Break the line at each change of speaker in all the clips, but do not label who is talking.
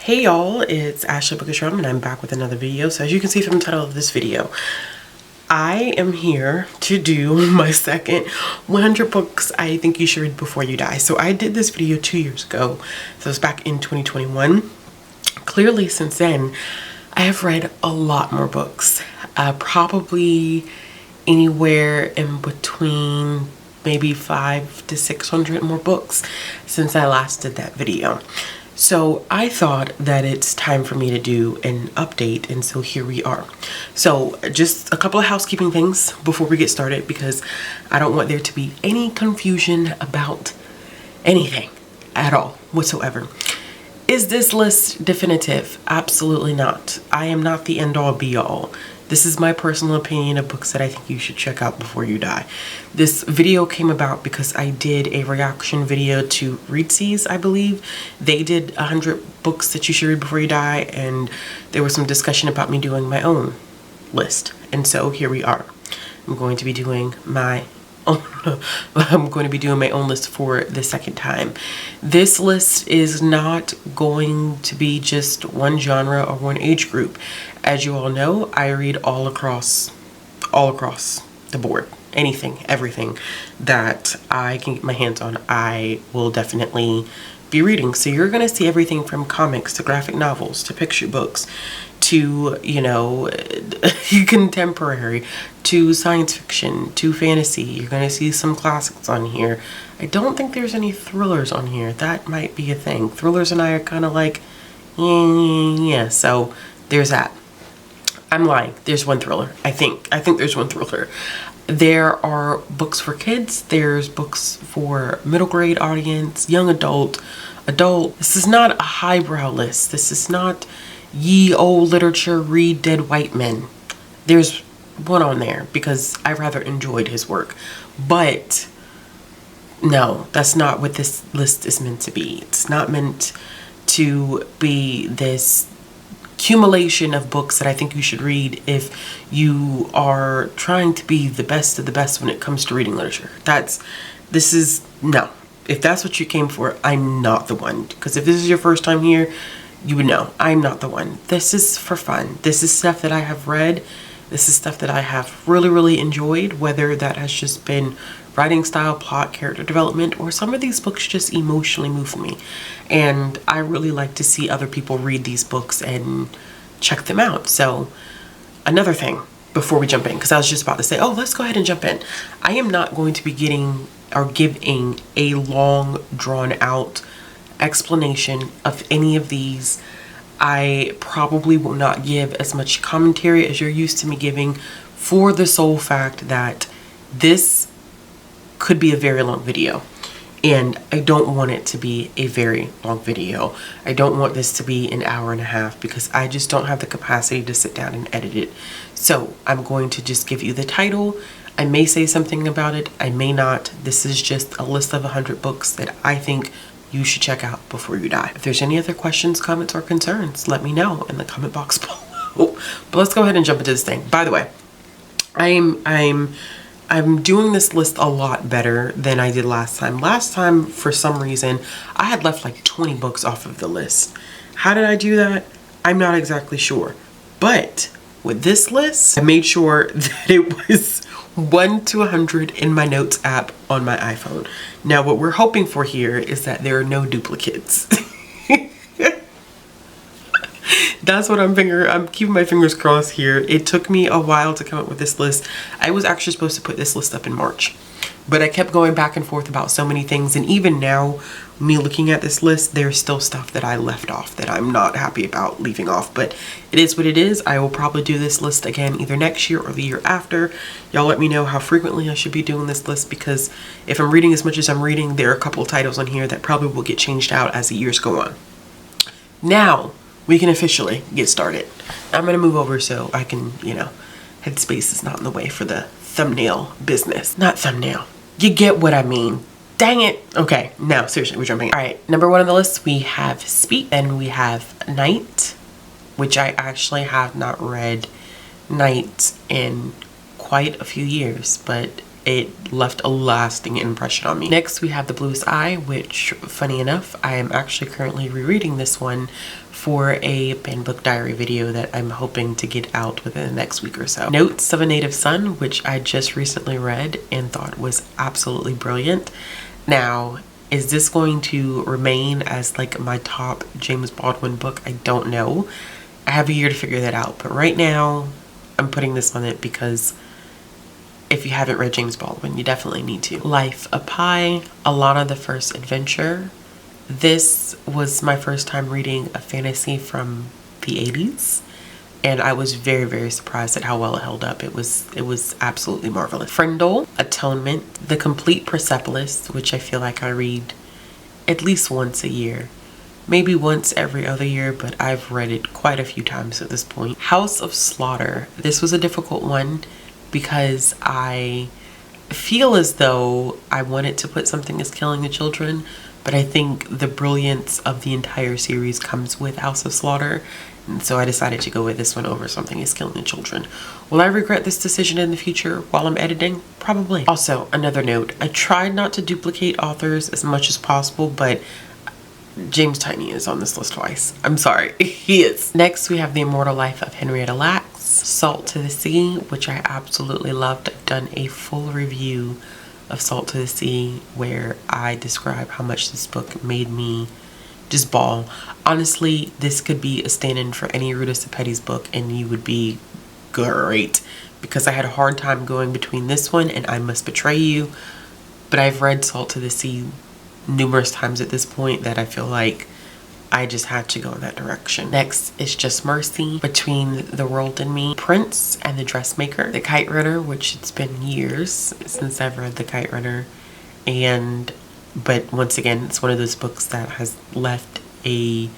Hey y'all, it's Ashley Bookishrealm and I'm back with another video. So as you can see from the title of this video, I am here to do my second 100 books I think you should read before you die. So I did this video 2 years ago, so it's back in 2021. Clearly since then, I have read a lot more books, probably anywhere in between maybe 500 to 600 more books since I last did that video. So I thought that it's time for me to do an update, and so here we are. So just a couple of housekeeping things before we get started, because I don't want there to be any confusion about anything at all whatsoever. Is this list definitive? Absolutely not. I am not the end-all be-all. This is my personal opinion of books that I think you should check out before you die. This video came about because I did a reaction video to Readsees, I believe. They did 100 books that you should read before you die, and there was some discussion about me doing my own list. And so here we are. I'm going to be doing my own list for the second time. This list is not going to be just one genre or one age group. As you all know, I read all across the board. Anything, everything that I can get my hands on, I will definitely be reading. So you're going to see everything from comics to graphic novels to picture books to, you know, contemporary, to science fiction, to fantasy. You're going to see some classics on here. I don't think there's any thrillers on here. That might be a thing. Thrillers and I are kind of like, yeah, so there's that. I'm lying. There's one thriller. I think there's one thriller. There are books for kids. There's books for middle grade audience, young adult. This is not a highbrow list. This is not ye old literature, read dead white men. There's one on there because I rather enjoyed his work. But no, that's not what this list is meant to be. It's not meant to be this accumulation of books that I think you should read if you are trying to be the best of the best when it comes to reading literature. No. If that's what you came for, I'm not the one. Because if this is your first time here, you would know I'm not the one. This is for fun. This is stuff that I have read. This is stuff that I have really, really enjoyed, whether that has just been writing style, plot, character development, or some of these books just emotionally move me. And I really like to see other people read these books and check them out. So another thing before we jump in, because I was just about to say, oh, let's go ahead and jump in. I am not going to be giving a long drawn out explanation of any of these. I probably will not give as much commentary as you're used to me giving, for the sole fact that this could be a very long video, and I don't want it to be a very long video. I don't want this to be an hour and a half because I just don't have the capacity to sit down and edit it. So I'm going to just give you the title. I may say something about it, I may not. This is just a list of 100 books that I think you should check out before you die. If there's any other questions, comments, or concerns, let me know in the comment box below. But let's go ahead and jump into this thing. By the way, I'm doing this list a lot better than I did last time. Last time, for some reason, I had left like 20 books off of the list. How did I do that? I'm not exactly sure. But with this list, I made sure that it was 1 to 100 in my notes app on my iPhone. Now, what we're hoping for here is that there are no duplicates. That's what I'm keeping my fingers crossed here. It took me a while to come up with this list. I was actually supposed to put this list up in March, but I kept going back and forth about so many things. And even now, me looking at this list, there's still stuff that I left off that I'm not happy about leaving off, but it is what it is. I will probably do this list again either next year or the year after. Y'all let me know how frequently I should be doing this list, because if I'm reading as much as I'm reading, there are a couple of titles on here that probably will get changed out as the years go on. Now, we can officially get started. I'm gonna move over so I can, headspace is not in the way for the thumbnail business. Not thumbnail. You get what I mean. Dang it. Okay, now seriously, we're jumping. All right, number 1 on the list, we have Speak, and we have Night, which I actually have not read Night in quite a few years, but it left a lasting impression on me. Next, we have The Bluest Eye, which, funny enough, I am actually currently rereading this one for a banned book diary video that I'm hoping to get out within the next week or so. Notes of a Native Son, which I just recently read and thought was absolutely brilliant. Now, is this going to remain as like my top James Baldwin book? I don't know. I have a year to figure that out, but right now I'm putting this on it because if you haven't read James Baldwin, you definitely need to. Life a Pi, Alana the First Adventure. This was my first time reading a fantasy from the 80s, and I was very, very surprised at how well it held up. It was absolutely marvelous. Frindle, Atonement, The Complete Persepolis, which I feel like I read at least once a year. Maybe once every other year, but I've read it quite a few times at this point. House of Slaughter. This was a difficult one because I feel as though I wanted to put something as Killing the Children, but I think the brilliance of the entire series comes with House of Slaughter, and so I decided to go with this one over something as Killing the Children. Will I regret this decision in the future while I'm editing? Probably. Also, another note, I tried not to duplicate authors as much as possible, but James Tiny is on this list twice. I'm sorry, he is. Next, we have The Immortal Life of Henrietta Lacks, Salt to the Sea, which I absolutely loved. I've done a full review of Salt to the Sea where I describe how much this book made me just bawl. Honestly, this could be a stand-in for any Ruta Sepetys book and you would be great, because I had a hard time going between this one and I Must Betray You, but I've read Salt to the Sea numerous times at this point that I feel like I just had to go in that direction. Next is Just Mercy, Between the World and Me, Prince and the Dressmaker, The Kite Runner, which it's been years since I've read The Kite Runner, but once again, it's one of those books that has left a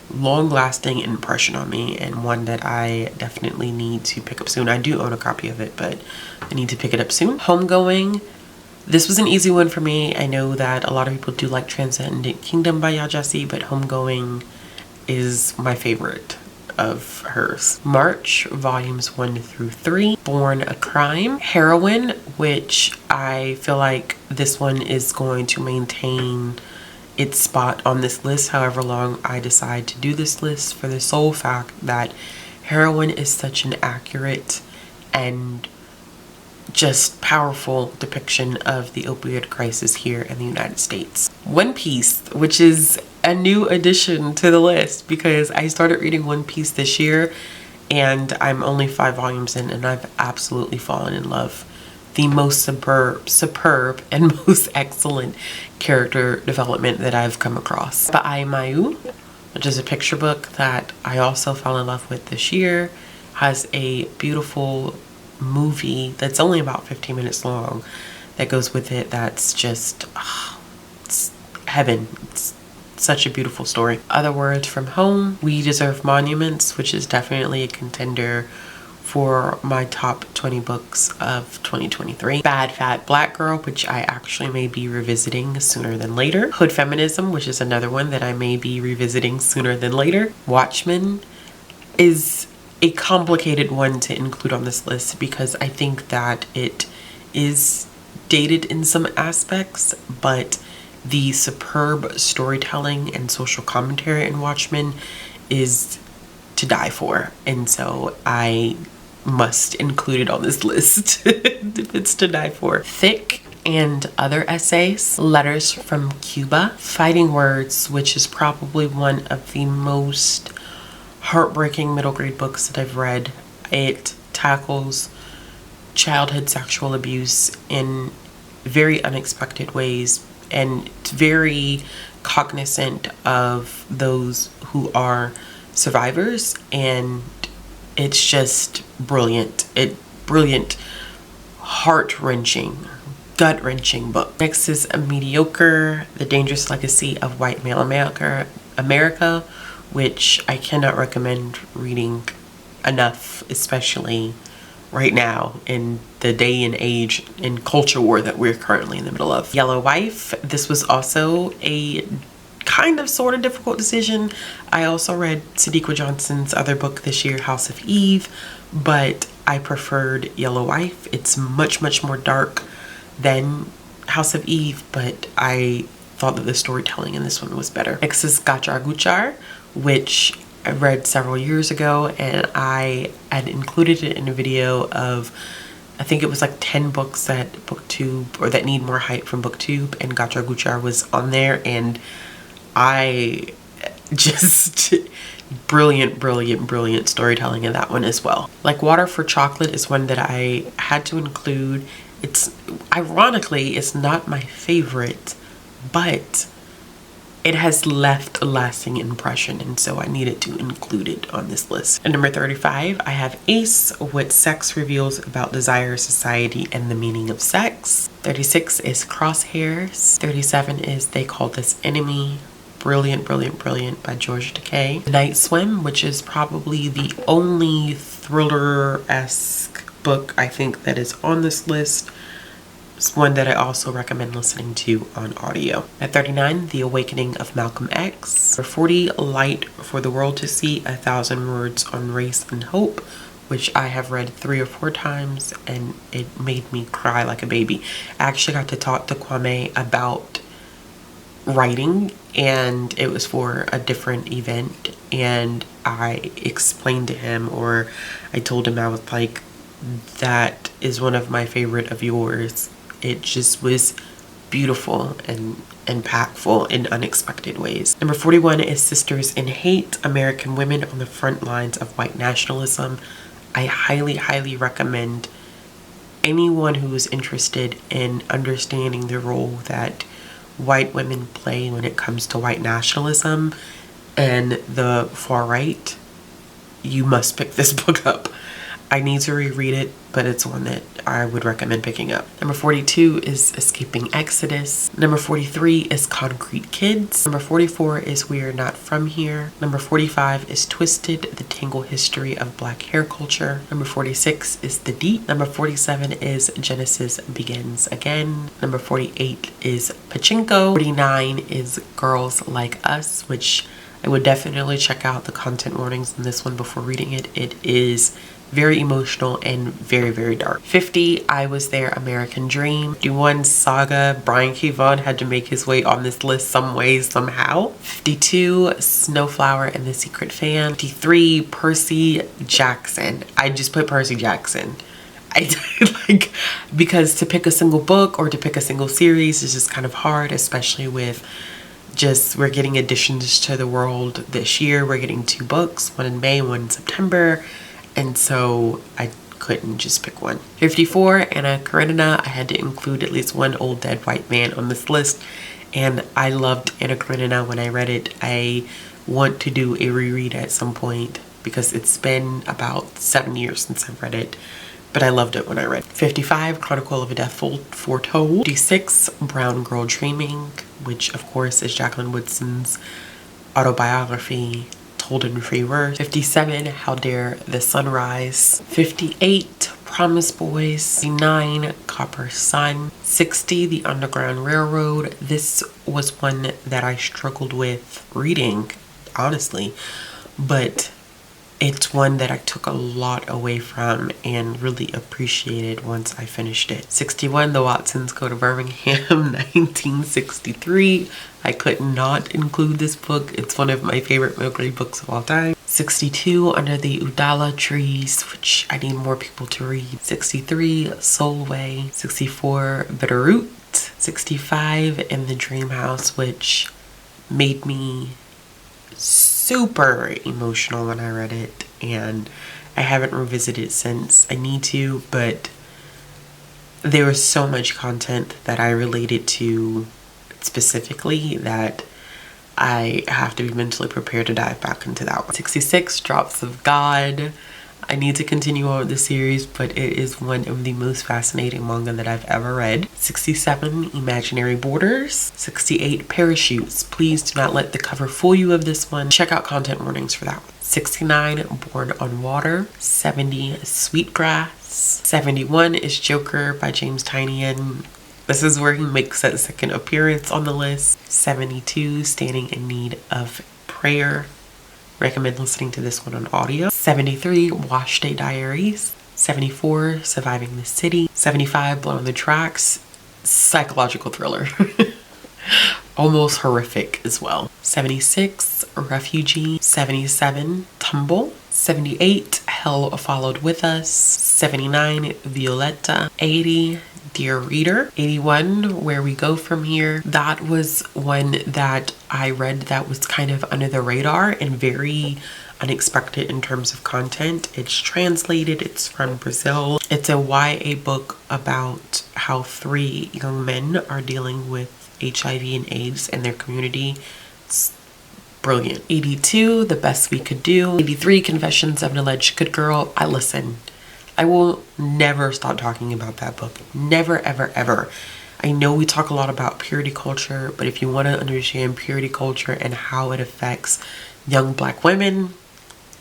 long-lasting impression on me, and one that I definitely need to pick up soon. I do own a copy of it, but I need to pick it up soon. Homegoing. This was an easy one for me. I know that a lot of people do like Transcendent Kingdom by Ya Jessie, but Homegoing is my favorite of hers. March, volumes 1 through 3. Born a Crime. Heroine, which I feel like this one is going to maintain its spot on this list however long I decide to do this list, for the sole fact that Heroine is such an accurate and just powerful depiction of the opioid crisis here in the United States. One Piece, which is a new addition to the list because I started reading One Piece this year and I'm only 5 volumes in and I've absolutely fallen in love. The most superb and most excellent character development that I've come across. Baai Mayu, which is a picture book that I also fell in love with this year, has a beautiful movie that's only about 15 minutes long that goes with it. That's just it's heaven. It's such a beautiful story. Other Words from Home, We Deserve Monuments, which is definitely a contender for my top 20 books of 2023. Bad Fat Black Girl, which I actually may be revisiting sooner than later. Hood Feminism, which is another one that I may be revisiting sooner than later. Watchmen is a complicated one to include on this list because I think that it is dated in some aspects, but the superb storytelling and social commentary in Watchmen is to die for, and so I must include it on this list if it's to die for. Thick and Other Essays, Letters from Cuba, Fighting Words, which is probably one of the most heartbreaking middle grade books that I've read. It tackles childhood sexual abuse in very unexpected ways, and it's very cognizant of those who are survivors, and it's just brilliant. Brilliant, heart-wrenching, gut-wrenching book. Next is A Mediocre, The Dangerous Legacy of White Male America, which I cannot recommend reading enough, especially right now in the day and age and culture war that we're currently in the middle of. Yellow Wife, this was also a kind of sort of difficult decision. I also read Sadiqa Johnson's other book this year, House of Eve, but I preferred Yellow Wife. It's much more dark, than House of Eve, but I thought that the storytelling in this one was better. Next is Gachar Guchar, which I read several years ago, and I had included it in a video of, I think it was like 10 books that Booktube, or that need more hype from Booktube, and Gachar Guchar was on there, and I just brilliant storytelling in that one as well. Like Water for Chocolate is one that I had to include. It's ironically, it's not my favorite, but it has left a lasting impression, and so I needed to include it on this list. At number 35, I have Ace, What Sex Reveals About Desire, Society, and the Meaning of Sex. 36 is Crosshairs. 37 is They Call This Enemy. Brilliant by Georgia Takei. Night Swim, which is probably the only thriller-esque book I think that is on this list. It's one that I also recommend listening to on audio. At 39, The Awakening of Malcolm X. For 40, Light for the World to See, 1,000 Words on Race and Hope, which I have read 3 or 4 times, and it made me cry like a baby. I actually got to talk to Kwame about writing, and it was for a different event, and I explained to him, or I told him, I was like, that is one of my favorite of yours. It just was beautiful and impactful in unexpected ways. Number 41 is Sisters in Hate, American Women on the Front Lines of White Nationalism. I highly recommend anyone who is interested in understanding the role that white women play when it comes to white nationalism and the far right. You must pick this book up. I need to reread it, but it's one that I would recommend picking up. Number 42 is Escaping Exodus. Number 43 is Concrete Kids. Number 44 is We Are Not From Here. Number 45 is Twisted, The Tangled History of Black Hair Culture. Number 46 is The Deep. Number 47 is Genesis Begins Again. Number 48 is Pachinko. 49 is Girls Like Us, which I would definitely check out the content warnings in this one before reading it. It is very emotional and very dark. 50, I Was There, American Dream. 51, Saga. Brian K. Vaughan had to make his way on this list some way, somehow. 52, Snowflower and the Secret Fan. 53, Percy Jackson. I just put Percy Jackson. I like, because to pick a single book or to pick a single series is just kind of hard, especially with we're getting additions to the world this year. We're getting 2 books, one in May, one in September. And so I couldn't just pick one. 54, Anna Karenina. I had to include at least one old dead white man on this list. And I loved Anna Karenina when I read it. I want to do a reread at some point because it's been about 7 years since I've read it. But I loved it when I read it. 55, Chronicle of a Death Foretold. 56, Brown Girl Dreaming, which of course is Jacqueline Woodson's autobiography told in free verse. 57, How Dare the Sunrise. 58, Promise Boys. 59, Copper Sun. 60, The Underground Railroad. This was one that I struggled with reading, honestly, but it's one that I took a lot away from and really appreciated once I finished it. 61, The Watsons Go to Birmingham, 1963. I could not include this book. It's one of my favorite Mowgli books of all time. 62, Under the Udala Trees, which I need more people to read. 63, Soulway. 64, Bitterroot. 65, In the Dream House, which made me super emotional when I read it, and I haven't revisited it since. I need to, but there was so much content that I related to specifically that I have to be mentally prepared to dive back into that one. 66, Drops of God. I need to continue on with the series, but it is one of the most fascinating manga that I've ever read. 67, Imaginary Borders. 68, Parachutes. Please do not let the cover fool you of this one. Check out content warnings for that one. 69, Born on Water. 70, Sweetgrass. 71 is Joker by James Tynion. This is where he makes that second appearance on the list. 72, Standing in Need of Prayer. Recommend listening to this one on audio. 73, Wash Day Diaries. 74, Surviving the City. 75, Blow on the Tracks. psychological thriller. Almost horrific as well. 76, Refugee. 77, Tumble. 78, Hell Followed With Us. 79, Violetta. 80, Dear Reader. 81, Where We Go From Here. That was one that I read that was kind of under the radar and very unexpected in terms of content. It's translated, it's from Brazil. It's a YA book about how 3 young men are dealing with HIV and AIDS in their community. It's brilliant. 82, The Best We Could Do. 83, Confessions of an Alleged Good Girl. I will never stop talking about that book. Never, ever, ever. I know we talk a lot about purity culture, but if you want to understand purity culture and how it affects young Black women,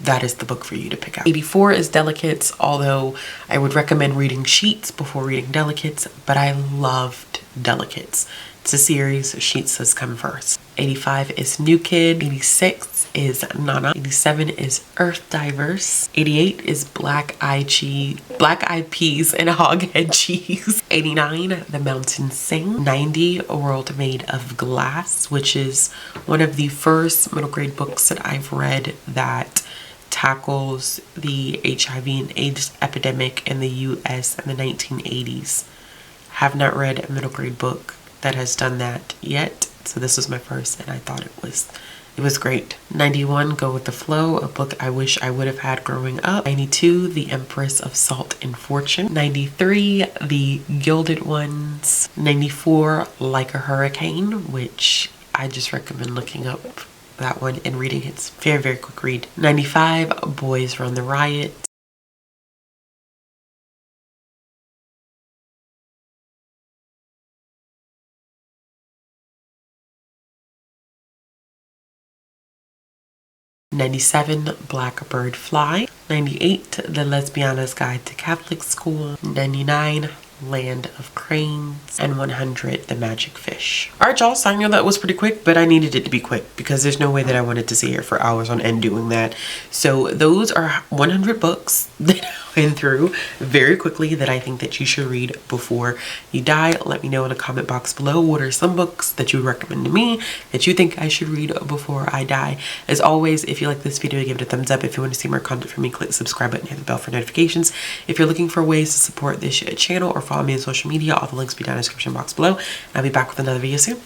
that is the book for you to pick up. 84 is Delicates, although I would recommend reading Sheets before reading Delicates, but I loved Delicates. It's a series, Sheets has come first. 85 is New Kid. 86 is Nana. 87 is Earth Divers. 88 is Black Eyed Peas and Hoghead Cheese. 89, The Mountains Sing. 90, A World Made of Glass, which is one of the first middle grade books that I've read that tackles the HIV and AIDS epidemic in the US in the 1980s. Have not read a middle grade book that has done that yet, so this was my first and I thought it was great. 91, Go With the Flow, a book I wish I would have had growing up. 92, The Empress of Salt and Fortune. 93, The Gilded Ones. 94, Like a Hurricane, which I just recommend looking up that one and reading. It's very, very quick read. 95, Boys Run the Riot. 97, Blackbird Fly. 98, The Lesbiana's Guide to Catholic School. 99, Land of Cranes. And 100, The Magic Fish. Alright y'all, so I know that was pretty quick, but I needed it to be quick because there's no way that I wanted to sit here for hours on end doing that. So those are 100 books that I went through very quickly that I think that you should read before you die. Let me know in the comment box below what are some books that you recommend to me that you think I should read before I die. As always, if you like this video, give it a thumbs up. If you want to see more content from me, click the subscribe button and hit the bell for notifications. If you're looking for ways to support this channel or follow me on social media, all the links will be down in the description box below. I'll be back with another video soon.